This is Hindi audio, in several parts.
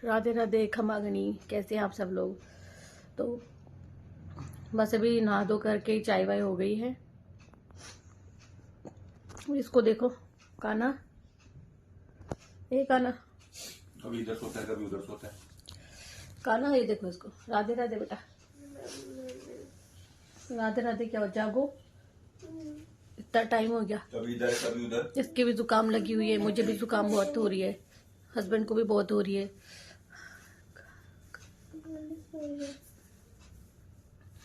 राधे राधे खमागनी, कैसे हैं आप सब लोग। तो बस अभी नहा धो करके चाय वाय हो गई है। इसको देखो काना, ये काना कभी इधर सोता है कभी उधर सोता है। काना ये देखो इसको। राधे राधे बेटा, राधे राधे। क्या हो, जागो, इतना टाइम हो गया। कभी इधर कभी उधर। इसकी भी जुकाम लगी हुई है, मुझे भी जुकाम बहुत हो रही है, हस्बैंड को भी बहुत हो रही है।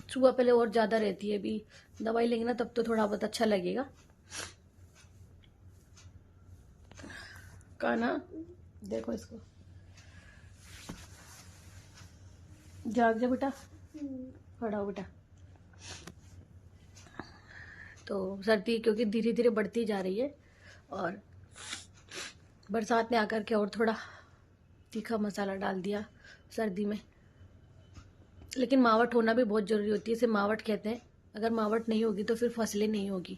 सुबह पहले और ज्यादा रहती है, अभी दवाई लेंगे ना तब तो थोड़ा बहुत अच्छा लगेगा। काना देखो इसको, जाग जा बेटा, खड़ा हो बेटा। तो सर्दी क्योंकि धीरे धीरे बढ़ती जा रही है और बरसात में आकर के और थोड़ा तीखा मसाला डाल दिया सर्दी में। लेकिन मावट होना भी बहुत ज़रूरी होती है, इसे मावट कहते हैं। अगर मावट नहीं होगी तो फिर फसलें नहीं होगी,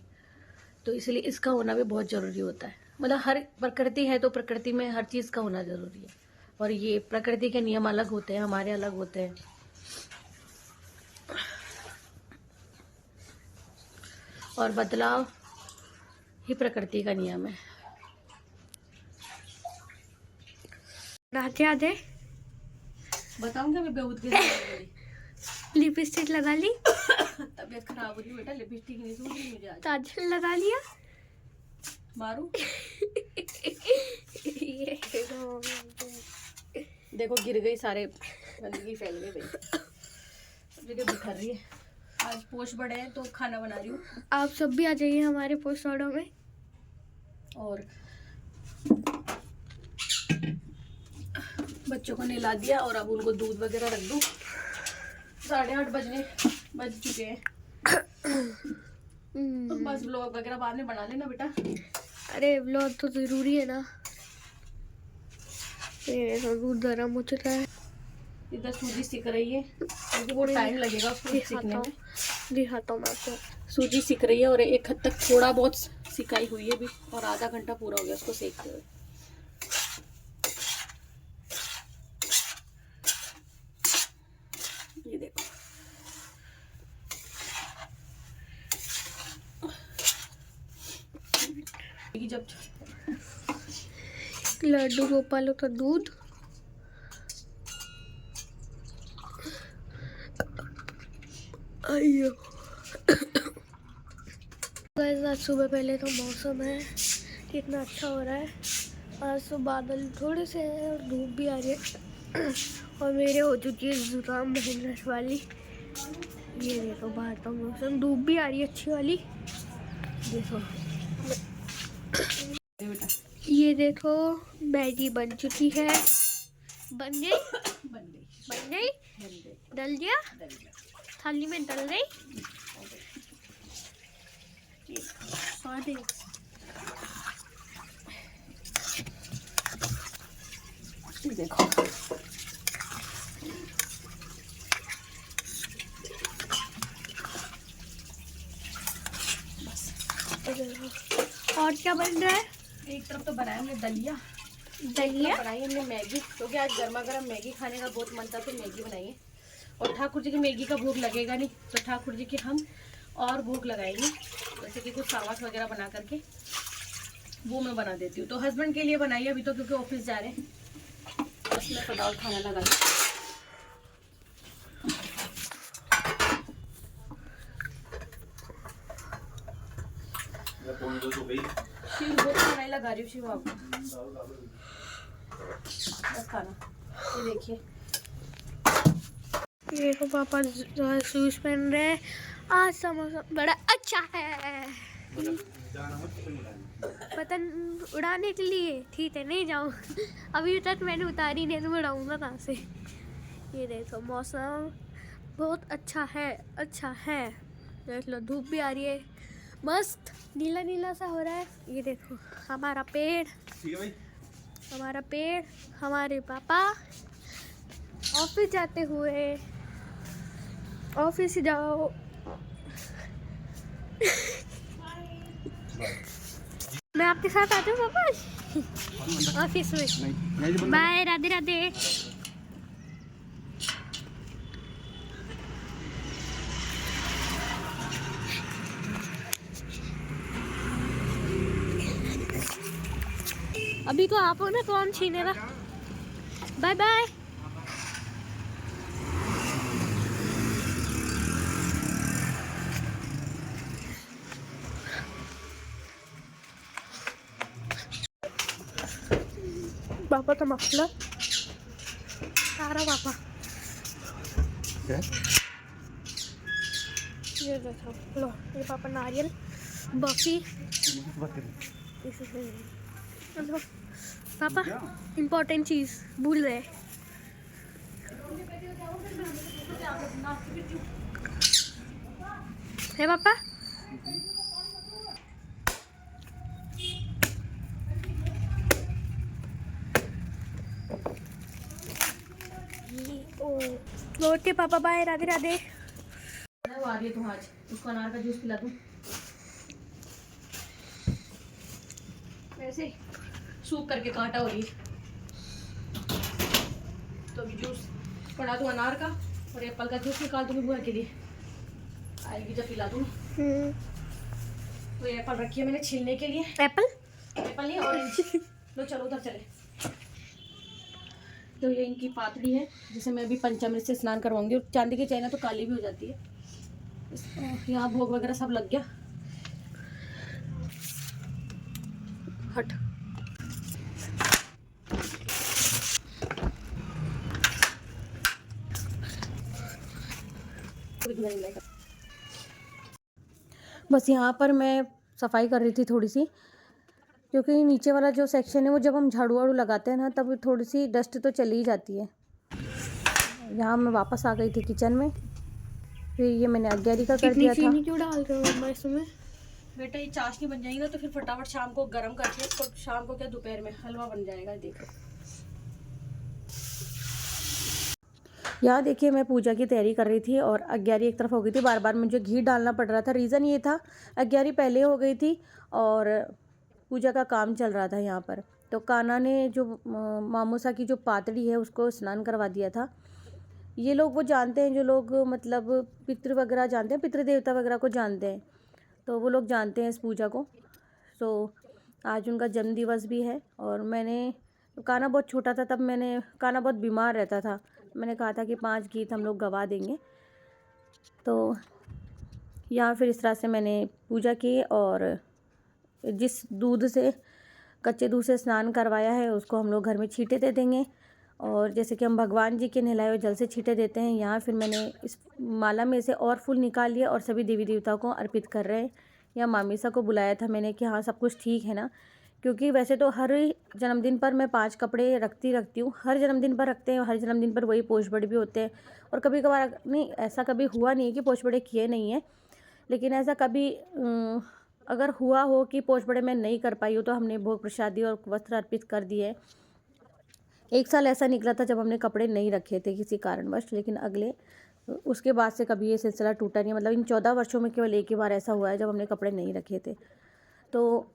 तो इसलिए इसका होना भी बहुत ज़रूरी होता है। मतलब हर प्रकृति है तो प्रकृति में हर चीज़ का होना ज़रूरी है, और ये प्रकृति के नियम अलग होते हैं, हमारे अलग होते हैं। और बदलाव ही प्रकृति का नियम है। राधे राधे। बताऊंगा मैं बेहूद के लिपस्टिक लगा ली। तबीयत खराब हो रही बेटा, लिपस्टिक नहीं सूझ रही मुझे आज। काजल लगा लिया। मारू देखो गिर गई, सारे गंदगी फैल गई भाई, सब जगह बिखर रही है। आज पोस्ट बड़े हैं तो खाना बना रही हूँ। आप सब भी आ जाइए हमारे पोस्ट ऑर्डर में। और बच्चों को नहला दिया और अब उनको दूध वगैरह रख दूँ। 8:30 बज चुके हैं। तो बस व्लॉग वगैरह बाद में बना लेना बेटा। अरे व्लॉग तो जरूरी है ना। ये तो दूध गर्म हो चुका है। इधर सूजी सीख रही है क्योंकि वो टाइम लगेगा उसको सीखने में। दिखाता हूँ मैं आपको। सूजी सीख रही है और एक हद तक थोड़ा बहुत सिकाई हुई है अभी, और आधा घंटा पूरा हो गया उसको सेकते हुए। ये देखो जब लड्डू गोपालों का दूध। अयो आज सुबह पहले तो मौसम है कितना अच्छा हो रहा है। आज तो बादल थोड़े से हैं और धूप भी आ रही है। और मेरे हो चुकी है जुकाम भयंकर वाली। ये देखो बाहर का मौसम, धूप भी आ रही है अच्छी वाली। देखो ये देखो मैगी बन चुकी है। बन गई डल गया थाली में, डल गई। देखो और क्या बन रहा है? एक तरफ तो बनाया हमने दलिया बनाई हमने मैगी, क्योंकि आज गर्मा गर्म मैगी खाने का बहुत मन था तो मैगी बनाई है। और ठाकुर जी की मैगी का भोग लगेगा नहीं तो ठाकुर जी की हम और भोग लगाएंगे, जैसे कि कुछ सावास वगैरह बना करके वो मैं बना देती हूँ। तो हस्बैंड के लिए बनाई अभी तो, क्योंकि ऑफिस जा रहे हैं। बस मैं फटाफट खाना लगा शिव भोग खाना लगा रही हूँ। शिव आपको बस खाना। ये देखिए ये तो पापा शूज पहन रहे हैं। आज का मौसम बड़ा अच्छा है। पतंग उड़ाने के लिए ठीक है, नहीं जाऊँ अभी तक मैंने उतारी नहीं तो उड़ाऊंगा कहाँ से। ये देखो मौसम बहुत अच्छा है। देख लो धूप भी आ रही है, मस्त नीला नीला सा हो रहा है। ये देखो हमारा पेड़, हमारे पापा ऑफिस जाते हुए। ऑफिस जाओ। मैं आपके साथ आती हूँ पापा ऑफिस में। बाय, राधे राधे। अभी तो आप हो ना, कौन छीनेगा। Bye bye. पापा का मफलर सारा पापा। ये देखो, लो ये पापा नारियल बर्फी। लो पापा, इम्पोर्टेंट चीज भूल गए। है पापा। ओके पापा, बाय, राधे राधे। वो आ रही है, तुम आज उसको अनार का जूस पिला दूं। वैसे सूख करके कांटा हो रही है, तो अभी जूस बना दूं अनार का, और एप्पल का जूस निकाल दूंगी बुआ के लिए, आएगी जब पिला दूंगी। तो ये एप्पल रखी है मैंने छीलने के लिए। एप्पल नहीं, ऑरेंज। लो चलो उधर चले। तो ये इनकी पातड़ी है, जिसे मैं अभी पंचामृत से स्नान करवाऊंगी। और चांदी की चैन है तो काली भी हो जाती है। यहाँ भोग वगैरह सब लग गया। हट। बस यहाँ पर मैं सफाई कर रही थी थोड़ी सी, क्योंकि नीचे वाला जो सेक्शन है वो जब हम झाड़ू वाड़ू लगाते हैं ना, तब थोड़ी सी डस्ट तो चली ही जाती है। यहाँ मैं वापस आ गई थी किचन में। फिर ये मैंने अग्यारी का कर दिया था। चीनी क्यों डाल रहे हो मम्मा इसमें? बेटा ये चाशनी बन जाएगी ना, तो फिर फटाफट शाम को गर्म करके, तो शाम को क्या दोपहर में हलवा बन जाएगा। देखो यहाँ देखिए, मैं पूजा की तैयारी कर रही थी और अग्यारी एक तरफ हो गई थी। बार बार मुझे घी डालना पड़ रहा था। रीज़न ये था, अग्यारी पहले हो गई थी और पूजा का काम चल रहा था यहाँ पर। तो कान्हा ने जो मामूसा की जो पातड़ी है उसको स्नान करवा दिया था। ये लोग वो जानते हैं, जो लोग मतलब पितृ वगैरह जानते हैं, पितृ देवता वगैरह को जानते हैं, तो वो लोग जानते हैं इस पूजा को। तो आज उनका जन्म दिवस भी है। और मैंने, कान्हा बहुत छोटा था तब, कान्हा बहुत बीमार रहता था, मैंने कहा था कि 5 गीत हम लोग गवा देंगे। तो यहाँ फिर इस तरह से मैंने पूजा की, और जिस दूध से, कच्चे दूध से स्नान करवाया है उसको हम लोग घर में छींटे दे देंगे। और जैसे कि हम भगवान जी के नहलाए हुए जल से छींटे देते हैं, यहाँ फिर मैंने इस माला में से और फूल निकाल लिए और सभी देवी देवताओं को अर्पित कर रहे हैं। या मामीसा को बुलाया था मैंने कि हाँ सब कुछ ठीक है ना, क्योंकि वैसे तो हर जन्मदिन पर मैं 5 कपड़े रखती हूँ, हर जन्मदिन पर रखते हैं, हर जन्मदिन पर वही पोष बड़े भी होते हैं। और कभी कभार नहीं, ऐसा कभी हुआ नहीं है कि पोष बड़े किए नहीं है, लेकिन ऐसा कभी अगर हुआ हो कि पोष बड़े मैं नहीं कर पाई हूँ, तो हमने भोग प्रसादी और वस्त्र अर्पित कर दिए। एक साल ऐसा निकला था जब हमने कपड़े नहीं रखे थे किसी कारणवश, लेकिन उसके बाद से कभी ये सिलसिला टूटा नहीं। मतलब इन 14 वर्षों में केवल एक ही बार ऐसा हुआ है जब हमने कपड़े नहीं रखे थे। तो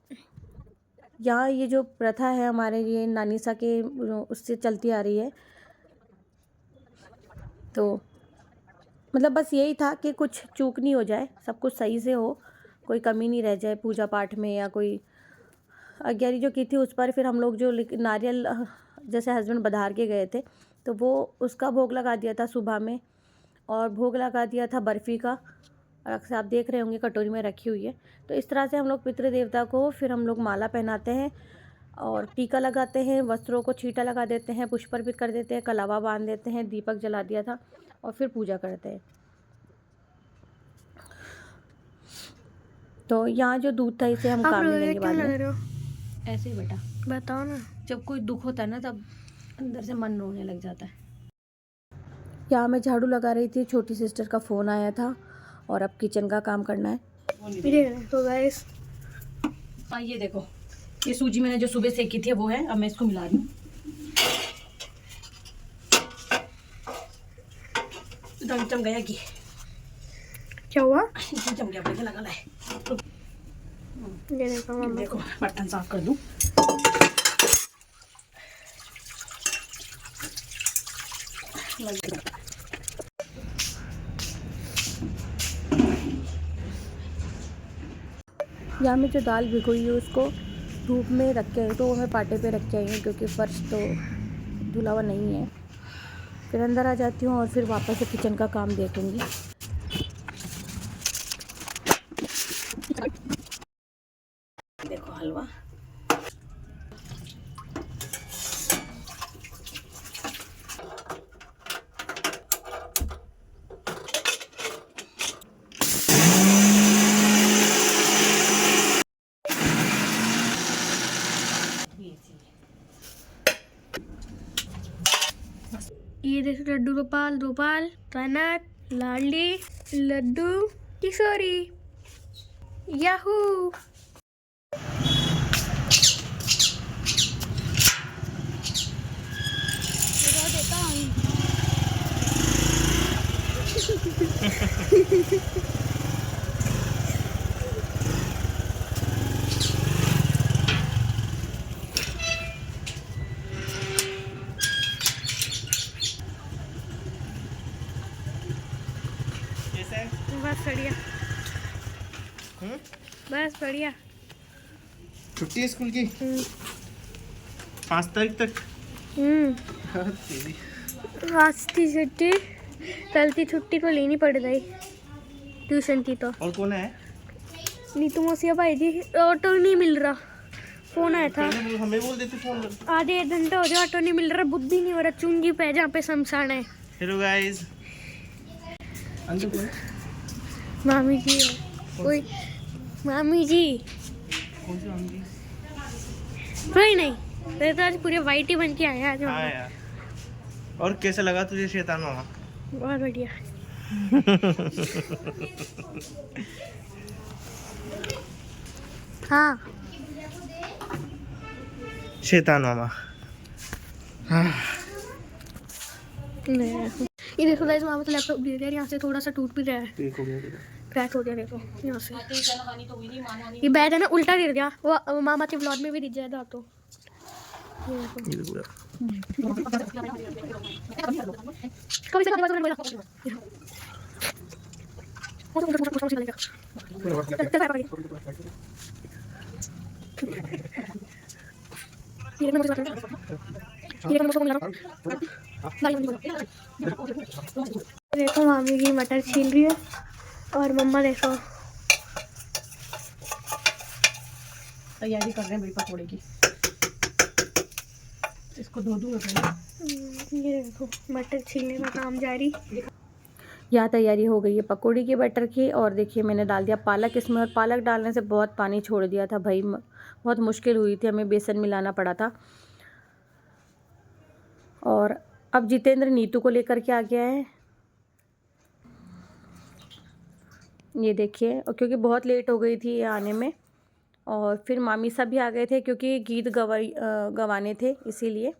यहाँ ये जो प्रथा है हमारे, ये नानीसा के उससे चलती आ रही है। तो मतलब बस यही था कि कुछ चूक नहीं हो जाए, सब कुछ सही से हो, कोई कमी नहीं रह जाए पूजा पाठ में। या कोई अग्यारी जो की थी उस पर फिर हम लोग जो नारियल, जैसे हस्बैंड बधार के गए थे, तो वो उसका भोग लगा दिया था सुबह में, और भोग लगा दिया था बर्फ़ी का। और अक्सर आप देख रहे होंगे कटोरी में रखी हुई है। तो इस तरह से हम लोग पितृ देवता को फिर हम लोग माला पहनाते हैं और टीका लगाते हैं, वस्त्रों को छींटा लगा देते हैं, पुष्प अर्पित कर देते हैं, कलावा बांध देते हैं, दीपक जला दिया था, और फिर पूजा करते हैं। तो यहाँ जो दूध था इसे हम काम में लेंगे बाद में। ऐसे ही बेटा, बताओ ना, जब कोई दुख होता है ना, तब अंदर से मन रोने लग जाता है। यहाँ मैं झाड़ू लगा रही थी, छोटी सिस्टर का फ़ोन आया था, और अब किचन का काम करना है। तो गाइस, ये देखो, ये सूजी मैंने जो सुबह सेकी थी वो है, अब मैं इसको मिला रही हूँ। चम गया कि क्या हुआ? चम गया, लगा है। ये देखो बर्तन साफ कर दूँ। यहाँ में जो दाल भिगोई है उसको धूप में रख के आई तो मैं पाटे पे रख के आई हूँ क्योंकि फर्श तो धुला हुआ नहीं है। फिर अंदर आ जाती हूँ और फिर वापस से किचन का काम देखूँगी। देखो हलवा, ये देखो लड्डू गोपाल, गोपाल कानात, लाडली, लड्डू, किशोरी, याहू। देता हूँ बस बढ़िया, बस बढ़िया। छुट्टी है स्कूल की 5 तारीख तक। आज की छुट्टी, कल की छुट्टी तो लेनी पड़ गई ट्यूशन की। तो और कौन है? नीतू मौसिया भाई जी, ऑटो नहीं मिल रहा। फोन आया था, हमें बोल देते फोन कर। आधे 1 घंटा हो गया, ऑटो नहीं मिल रहा, बुद्धि नहीं हो रहा, चुंगी पे जहाँ पे शमशान है। Hello guys. अंकल कौन? मामी जी है कोई, मामी जी कौन सी मामी जी? कोई नहीं, तेरे तो आज पूरे वाइट ही बन के आए हैं आज। हाँ यार। और कैसा लगा तुझे शैतान मामा? बहुत बढ़िया। हाँ शैतान मामा। हाँ। ये देखो गाइस, मामा तो लैपटॉप दे रहा है, यहाँ से थोड़ा सा टूट भी रहा है, ठीक हो गया तेरा? क्रैक हो गया देखो यहाँ से। ये बैट है ना, उल्टा गिर गया वो मामा के व्लॉग में भी दिख जाएगा। तो ये देखो, ये पूरा कभी से देखो मामी की मटर छील रही है और मम्मा देखो तैयारी कर रहे हैं भाई पकौड़े की। इसको धो दूँगा पहले। ये देखो मटर छीलने का काम जारी। यहाँ तैयारी हो गई है पकौड़ी की बटर की। और देखिए मैंने डाल दिया पालक इसमें, और पालक डालने से बहुत पानी छोड़ दिया था भाई, बहुत मुश्किल हुई थी, हमें बेसन मिलाना पड़ा था। और अब जितेंद्र नीतू को लेकर के आ गया है, ये देखिए। और क्योंकि बहुत लेट हो गई थी ये आने में, और फिर मामी साहब भी आ गए थे क्योंकि गीत गवाने थे इसीलिए।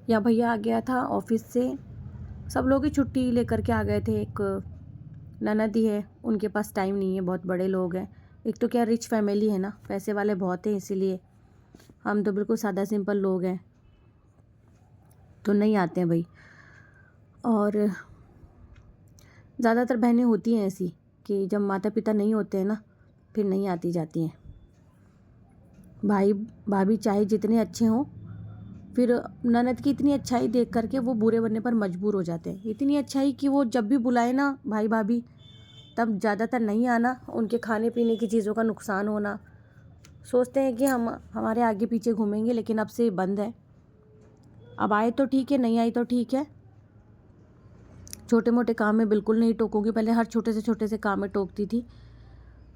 या भैया आ गया था ऑफिस से, सब लोग ही छुट्टी लेकर के आ गए थे। एक ननद ही है, उनके पास टाइम नहीं है, बहुत बड़े लोग हैं। एक तो क्या रिच फैमिली है ना, पैसे वाले बहुत हैं, इसीलिए हम तो बिल्कुल सादा सिंपल लोग हैं तो नहीं आते हैं भाई। और ज़्यादातर बहनें होती हैं ऐसी कि जब माता पिता नहीं होते हैं ना, फिर नहीं आती जाती हैं। भाई भाभी चाहे जितने अच्छे हों, फिर ननद की इतनी अच्छाई देख करके वो बुरे बनने पर मजबूर हो जाते हैं। इतनी अच्छाई कि वो जब भी बुलाए ना भाई भाभी, तब ज़्यादातर नहीं आना, उनके खाने पीने की चीज़ों का नुकसान होना। सोचते हैं कि हम हमारे आगे पीछे घूमेंगे, लेकिन अब से बंद है। अब आए तो ठीक है, नहीं आई तो ठीक है, छोटे मोटे काम में बिल्कुल नहीं टोकूंगी। पहले हर छोटे से काम में टोकती थी,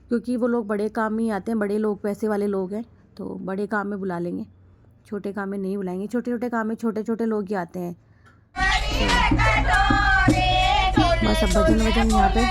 क्योंकि वो लोग बड़े काम में ही आते हैं, बड़े लोग पैसे वाले लोग हैं, तो बड़े काम में बुला लेंगे, छोटे काम में नहीं बुलाएंगे। छोटे छोटे काम में छोटे छोटे लोग ही आते हैं। तो बस अब भजन वजन यहाँ पे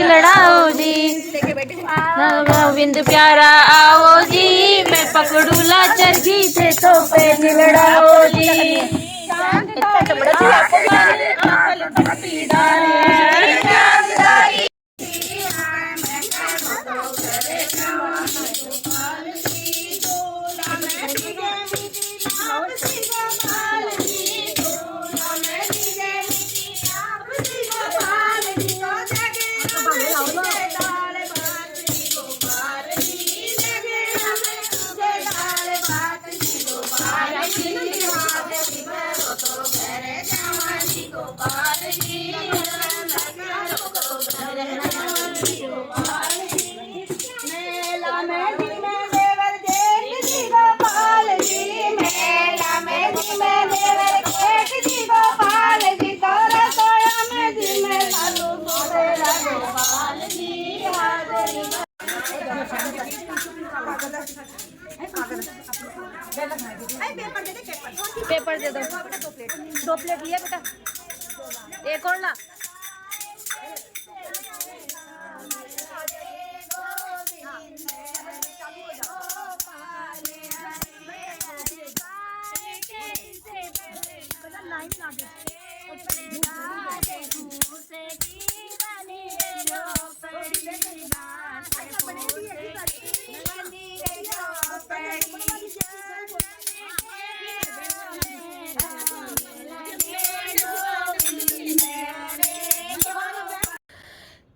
लड़ाओ जी, गोविंद प्यारा आओ जी, मैं पकड़ू ला चरखी से तो पे लड़ाओ जी। पेपर दे दो, 2 प्लेट लिया बेटा, एक और ला।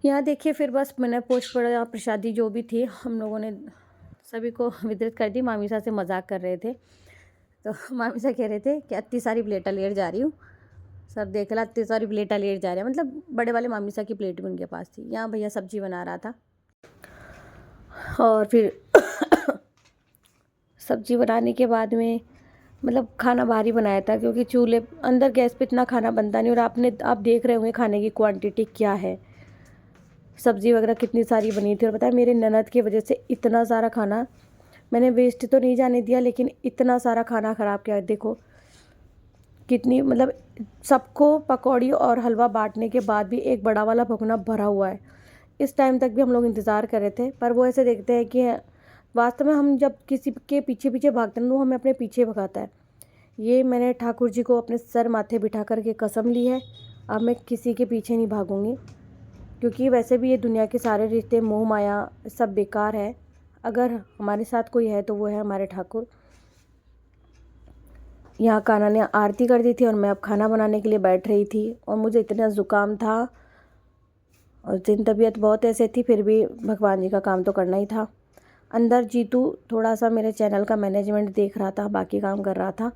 यहाँ देखिए, फिर बस मैंने पोस्ट पर प्रसादी जो भी थी हम लोगों ने सभी को वितरित कर दी। मामीसा से मजाक कर रहे थे, तो मामीसा कह रहे थे कि इतनी सारी प्लेटा लेकर जा रही हूँ। सब देख ला, इतनी सारी प्लेटा लेकर जा रहे हैं, मतलब बड़े वाले मामीसा की प्लेट भी उनके पास थी। यहाँ भैया सब्जी बना रहा था, और फिर सब्जी बनाने के बाद में मतलब खाना बाहर ही बनाया था, क्योंकि चूल्हे अंदर गैस पे इतना खाना बनता नहीं। और आप देख रहे होंगे खाने की क्वांटिटी क्या है, सब्ज़ी वगैरह कितनी सारी बनी थी। और पता है, मेरे ननद की वजह से इतना सारा खाना मैंने वेस्ट तो नहीं जाने दिया, लेकिन इतना सारा खाना ख़राब किया। देखो कितनी, मतलब सबको पकौड़ी और हलवा बांटने के बाद भी एक बड़ा वाला भगोना भरा हुआ है। इस टाइम तक भी हम लोग इंतज़ार कर रहे थे, पर वो ऐसे देखते हैं कि वास्तव में हम जब किसी के पीछे पीछे भागते हैं, वो हमें अपने पीछे भगाता है। ये मैंने ठाकुर जी को अपने सर माथे बिठा करके कसम ली है, अब मैं किसी के पीछे नहीं भागूंगी, क्योंकि वैसे भी ये दुनिया के सारे रिश्ते मोह माया सब बेकार है। अगर हमारे साथ कोई है तो वो है हमारे ठाकुर। यहाँ कान्हा ने आरती कर दी थी और मैं अब खाना बनाने के लिए बैठ रही थी, और मुझे इतना ज़ुकाम था और दिन तबीयत बहुत ऐसे थी, फिर भी भगवान जी का काम तो करना ही था। अंदर जीतू थोड़ा सा मेरे चैनल का मैनेजमेंट देख रहा था, बाकी काम कर रहा था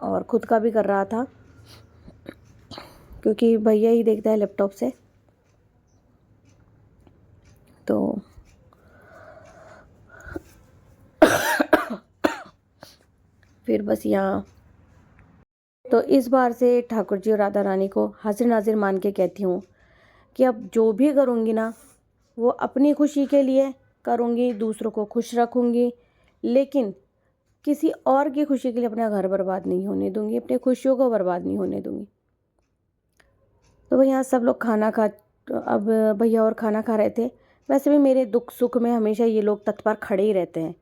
और ख़ुद का भी कर रहा था, क्योंकि भैया ही देखता है लैपटॉप से। तो फिर बस यहाँ तो इस बार से ठाकुर जी और राधा रानी को हाजिर नाजिर मान के कहती हूँ कि अब जो भी करूँगी ना, वो अपनी खुशी के लिए करूँगी, दूसरों को खुश रखूँगी, लेकिन किसी और की खुशी के लिए अपना घर बर्बाद नहीं होने दूँगी, अपनी खुशियों को बर्बाद नहीं होने दूँगी। तो भाई यहाँ सब लोग खाना तो अब भैया और खाना खा रहे थे। वैसे भी मेरे दुख सुख में हमेशा ये लोग तत्पर खड़े ही रहते हैं।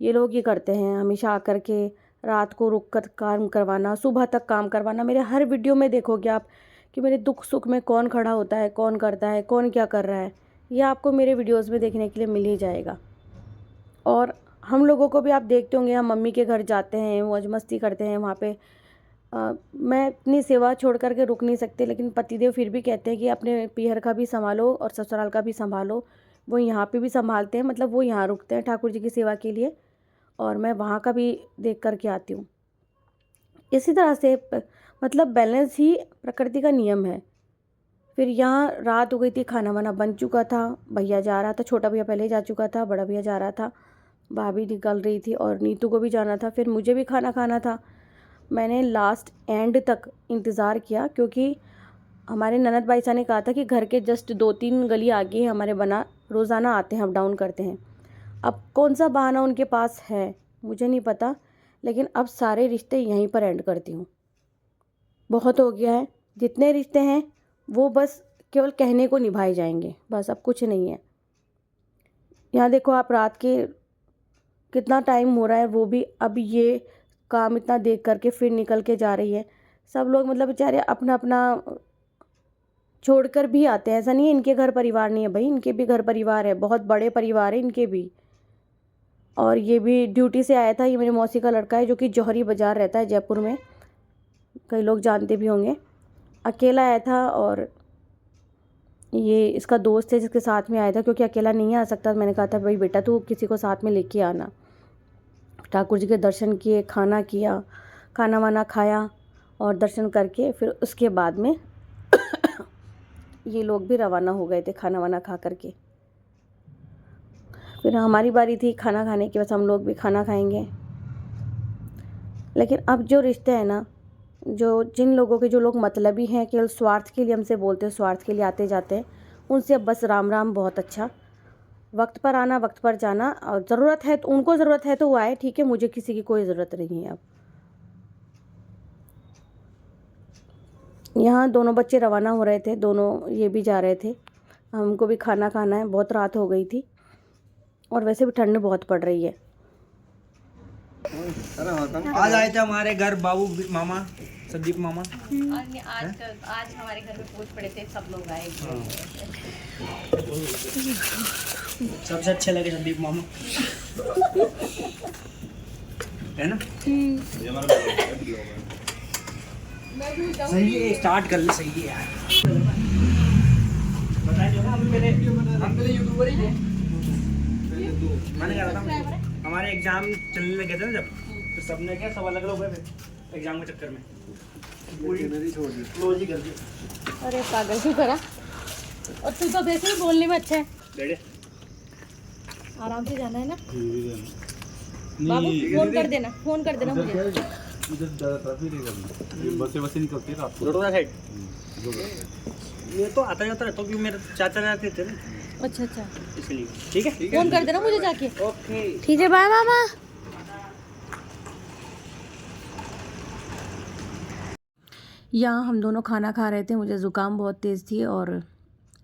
ये लोग ही करते हैं हमेशा आकर के, रात को रुक कर काम करवाना, सुबह तक काम करवाना। मेरे हर वीडियो में देखोगे आप कि मेरे दुख सुख में कौन खड़ा होता है, कौन करता है, कौन क्या कर रहा है, ये आपको मेरे वीडियोस में देखने के लिए मिल ही जाएगा। और हम लोगों को भी आप देखते होंगे, हम मम्मी के घर जाते हैं, मौज मस्ती करते हैं वहाँ पे। मैं अपनी सेवा छोड़ कर के रुक नहीं सकती, लेकिन पतिदेव फिर भी कहते हैं कि अपने पीहर का भी संभालो और ससुराल का भी संभालो। वो यहाँ पे भी संभालते हैं, मतलब वो यहाँ रुकते हैं ठाकुर जी की सेवा के लिए, और मैं वहाँ का भी देख कर के आती हूँ। इसी तरह से मतलब बैलेंस ही प्रकृति का नियम है। फिर यहाँ रात हो गई थी, खाना वाना बन चुका था, भैया जा रहा था, छोटा भैया पहले ही जा चुका था, बड़ा भैया जा रहा था, भाभी निकल रही थी और नीतू को भी जाना था। फिर मुझे भी खाना खाना था। मैंने लास्ट एंड तक इंतज़ार किया, क्योंकि हमारे ननद भाई साहब ने कहा था कि घर के जस्ट 2-3 गली आगे हमारे बना रोज़ाना आते हैं, अप डाउन करते हैं। अब कौन सा बहाना उनके पास है मुझे नहीं पता, लेकिन अब सारे रिश्ते यहीं पर एंड करती हूँ। बहुत हो गया है, जितने रिश्ते हैं वो बस केवल कहने को निभाए जाएंगे, बस अब कुछ नहीं है। यहाँ देखो आप, रात के कितना टाइम हो रहा है, वो भी अब ये काम इतना देख करके फिर निकल के जा रही है। सब लोग मतलब बेचारे अपना अपना छोड़कर भी आते हैं। ऐसा नहीं है इनके घर परिवार नहीं है, भाई इनके भी घर परिवार है, बहुत बड़े परिवार है इनके भी। और ये भी ड्यूटी से आया था, ये मेरी मौसी का लड़का है जो कि जौहरी बाज़ार रहता है जयपुर में, कई लोग जानते भी होंगे। अकेला आया था और ये इसका दोस्त है जिसके साथ में आया था, क्योंकि अकेला नहीं आ सकता। मैंने कहा था भाई बेटा तू किसी को साथ में लेके आना। ठाकुर जी के दर्शन किए, खाना किया, खाना वाना खाया और दर्शन करके फिर उसके बाद में ये लोग भी रवाना हो गए थे खाना वाना खा करके। फिर हमारी बारी थी खाना खाने की, बस हम लोग भी खाना खाएंगे। लेकिन अब जो रिश्ते हैं ना, जो जिन लोगों के, जो लोग मतलबी हैं, केवल स्वार्थ के लिए हमसे बोलते हैं, स्वार्थ के लिए आते जाते हैं, उनसे अब बस राम राम, बहुत अच्छा। वक्त पर आना, वक्त पर जाना, और ज़रूरत है तो उनको ज़रूरत है तो वो आए, ठीक है, मुझे किसी की कोई ज़रूरत नहीं है। अब यहाँ दोनों बच्चे रवाना हो रहे थे, दोनों ये भी जा रहे थे। हमको भी खाना खाना है, बहुत रात हो गई थी और वैसे भी ठंड बहुत पड़ रही है। आज आए थे हमारे घर बाबू मामा, संदीप मामा। आज हमारे घर में पूछ पड़े थे, सब लोग आए। सबसे अच्छे लगे संदीप मामा, है ना? सही है, स्टार्ट कर ले, सही है यार। बताइए ना, हम पहले यूट्यूबर ही थे। मैंने कहा था हमारे एग्जाम चलने लगे थे ना जब, तो सबने क्या सब अलग अलग हुए थे एग्जाम के चक्कर में, पूरी क्लोज ही कर दी। अरे पागल क्यों करा, और तू तो वैसे ही बोलने में अच्छा है। बैठे आराम से जाना है ना बाबू, फोन कर देना, फोन कर देना मुझे। बसें निकलती है रात को। रोड साइड ये तो आता जाता रहता हूँ, क्योंकि मेरे चाचा जाते थे ना, अच्छा अच्छा, इसलिए। ठीक है, फोन कर देना मुझे जाके। ओके। ठीक है, बाय मामा। यहाँ हम दोनों खाना खा रहे थे, मुझे ज़ुकाम बहुत तेज़ थी और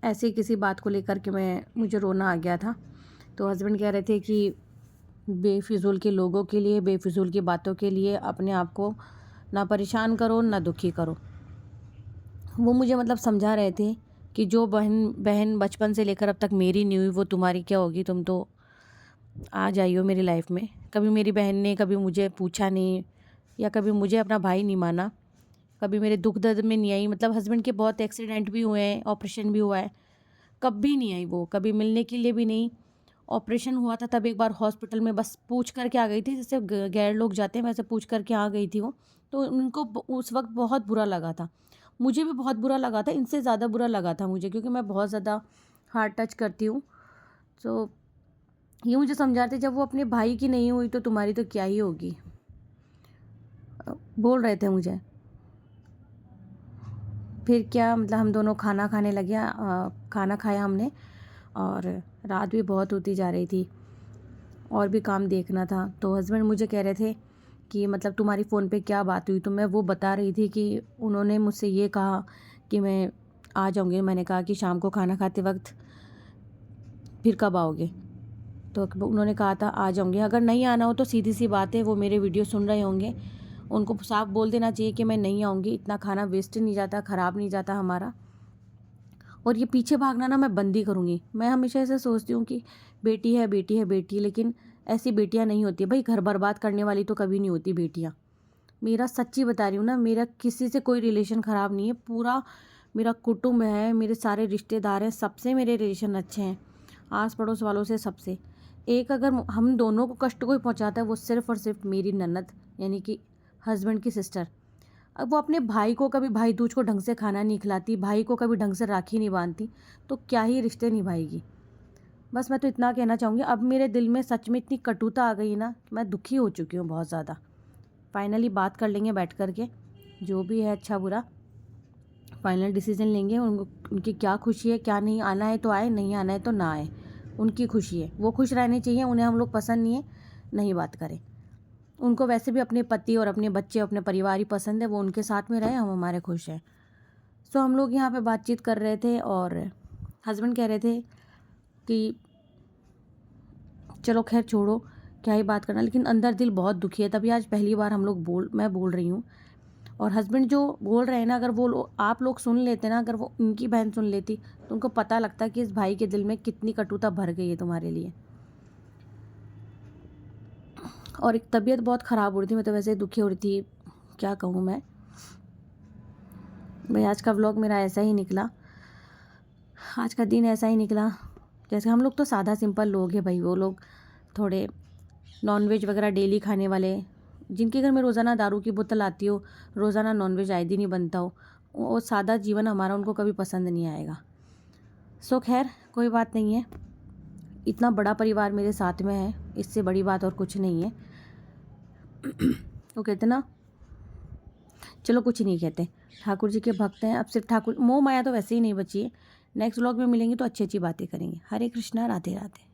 ऐसे ही किसी बात को लेकर के मुझे रोना आ गया था। तो हस्बैंड कह रहे थे कि बेफिज़ूल के लोगों के लिए, बेफिज़ूल की बातों के लिए अपने आप को ना परेशान करो, ना दुखी करो। वो मुझे मतलब समझा रहे थे कि जो बहन बचपन से लेकर अब तक मेरी नहीं हुई, वो तुम्हारी क्या होगी, तुम तो आ जाइयो मेरी लाइफ में। कभी मेरी बहन ने कभी मुझे पूछा नहीं, या कभी मुझे अपना भाई नहीं माना, कभी मेरे दुख दर्द में नहीं आई। मतलब हस्बैंड के बहुत एक्सीडेंट भी हुए हैं, ऑपरेशन भी हुआ है, कभी नहीं आई वो, कभी मिलने के लिए भी नहीं। ऑपरेशन हुआ था तब एक बार हॉस्पिटल में बस पूछ करके आ गई थी, जैसे गैर लोग जाते हैं वैसे पूछ करके आ गई थी वो। तो उनको उस वक्त बहुत बुरा लगा था, मुझे भी बहुत बुरा लगा था, इनसे ज़्यादा बुरा लगा था मुझे, क्योंकि मैं बहुत ज़्यादा हार्ट टच करती हूँ। तो ये मुझे समझाते, जब वो अपने भाई की नहीं हुई तो तुम्हारी तो क्या ही होगी, बोल रहे थे मुझे। फिर क्या, मतलब हम दोनों खाना खाने लगे, खाना खाया हमने, और रात भी बहुत होती जा रही थी और भी काम देखना था। तो हस्बैंड मुझे कह रहे थे कि मतलब तुम्हारी फ़ोन पे क्या बात हुई, तो मैं वो बता रही थी कि उन्होंने मुझसे ये कहा कि मैं आ जाऊँगी। मैंने कहा कि शाम को खाना खाते वक्त फिर कब आओगे? तो उन्होंने कहा था आ जाऊँगी। अगर नहीं आना हो तो सीधी सी बात है, वो मेरे वीडियो सुन रहे होंगे, उनको साफ बोल देना चाहिए कि मैं नहीं आऊँगी। इतना खाना वेस्ट नहीं जाता, ख़राब नहीं जाता हमारा। और ये पीछे भागना ना मैं बंद ही करूँगी। मैं हमेशा ऐसे सोचती हूँ कि बेटी है बेटी है बेटी, लेकिन ऐसी बेटियाँ नहीं होती भाई। घर बर्बाद करने वाली तो कभी नहीं होती बेटियाँ। मेरा सच्ची बता रही हूँ ना, मेरा किसी से कोई रिलेशन ख़राब नहीं है। पूरा मेरा कुटुंब है, मेरे सारे रिश्तेदार हैं, सबसे मेरे रिलेशन अच्छे हैं, आस पड़ोस वालों से सबसे। एक अगर हम दोनों को कष्ट कोई पहुँचाता है वो सिर्फ़ और सिर्फ मेरी ननद, यानी कि हस्बैंड की सिस्टर। अब वो अपने भाई को कभी भाई दूज को ढंग से खाना नहीं खिलाती, भाई को कभी ढंग से राखी नहीं बांधती, तो क्या ही रिश्ते निभाएगी। बस मैं तो इतना कहना चाहूँगी। अब मेरे दिल में सच में इतनी कटुता आ गई ना कि मैं दुखी हो चुकी हूँ बहुत ज़्यादा। फाइनली बात कर लेंगे बैठ कर के, जो भी है अच्छा बुरा फाइनल डिसीजन लेंगे। उनकी क्या खुशी है, क्या नहीं, आना है तो आए, नहीं आना है तो ना आए, उनकी खुशी है, वो खुश रहने चाहिए। उन्हें हम लोग पसंद नहीं है, नहीं बात करें। उनको वैसे भी अपने पति और अपने बच्चे, अपने परिवार ही पसंद है, वो उनके साथ में रहे, हम हमारे खुश हैं। सो हम लोग यहाँ पे बातचीत कर रहे थे और हस्बैंड कह रहे थे कि चलो खैर छोड़ो, क्या ही बात करना, लेकिन अंदर दिल बहुत दुखी है। तभी आज पहली बार मैं बोल रही हूँ। और हस्बैंड जो बोल रहे हैं ना, अगर वो आप लोग सुन लेते ना, अगर वो उनकी बहन सुन लेती तो उनको पता लगता कि इस भाई के दिल में कितनी कटुता भर गई है तुम्हारे लिए। और एक तबीयत बहुत ख़राब हो रही थी, मैं तो वैसे ही दुखी हो रही थी, क्या कहूँ मैं भाई। आज का व्लॉग मेरा ऐसा ही निकला, आज का दिन ऐसा ही निकला। जैसे हम लोग तो सादा सिंपल लोग हैं भाई, वो लोग थोड़े नॉनवेज वगैरह डेली खाने वाले, जिनके घर में रोज़ाना दारू की बोतल आती हो, रोज़ाना नॉनवेज आए दिन ही बनता हो, वो सादा जीवन हमारा उनको कभी पसंद नहीं आएगा। सो खैर कोई बात नहीं है, इतना बड़ा परिवार मेरे साथ में है, इससे बड़ी बात और कुछ नहीं है। वो कहते ना, चलो कुछ नहीं कहते, ठाकुर जी के भक्त हैं। अब सिर्फ ठाकुर, मोह माया तो वैसे ही नहीं बची है। नेक्स्ट व्लॉग में मिलेंगे तो अच्छी अच्छी बातें करेंगे। हरे कृष्णा, राधे राधे।